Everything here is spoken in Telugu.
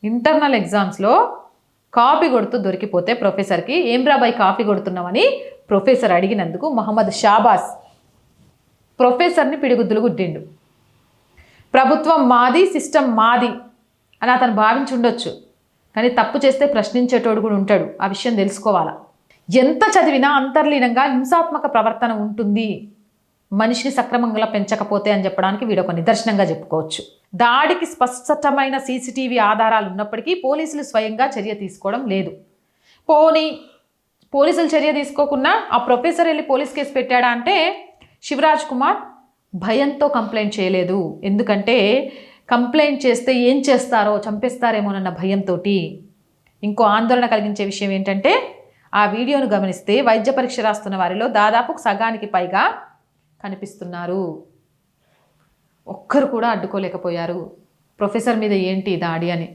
ఇంటర్నల్ ఎగ్జామ్స్లో కాపీ కొడుతూ దొరికిపోతే ప్రొఫెసర్కి ఏం రాబాయ్ కాపీ కొడుతున్నామని ప్రొఫెసర్ అడిగినందుకు మహమ్మద్ షాబాస్ ప్రొఫెసర్ని పిడిగుద్దులు గుద్దిండు. ప్రభుత్వం మాది, సిస్టమ్ మాది అని అతను భావించి ఉండొచ్చు, కానీ తప్పు చేస్తే ప్రశ్నించేటోడు కూడా ఉంటాడు. ఆ విషయం తెలుసుకోవాలా. ఎంత చదివినా అంతర్లీనంగా హింసాత్మక ప్రవర్తన ఉంటుంది మనిషిని సక్రమంగా పెంచకపోతే అని చెప్పడానికి వీడొక నిదర్శనంగా చెప్పుకోవచ్చు. దాడికి స్పష్టమైన సీసీటీవీ ఆధారాలు ఉన్నప్పటికీ పోలీసులు స్వయంగా చర్య తీసుకోవడం లేదు. పోలీసులు చర్య తీసుకోకుండా ఆ ప్రొఫెసర్ వెళ్ళి పోలీస్ కేసు పెట్టాడా అంటే శివరాజ్ కుమార్ భయంతో కంప్లైంట్ చేయలేదు. ఎందుకంటే కంప్లైంట్ చేస్తే ఏం చేస్తారో, చంపేస్తారేమోనన్న భయంతో. ఇంకో ఆందోళన కలిగించే విషయం ఏంటంటే ఆ వీడియోను గమనిస్తే వైద్య పరీక్ష రాస్తున్న వారిలో దాదాపు సగానికి పైగా కనిపిస్తున్నారు. ఒక్కరు కూడా అడ్డుకోలేకపోయారు ప్రొఫెసర్ మీద ఏంటి దాడి అని.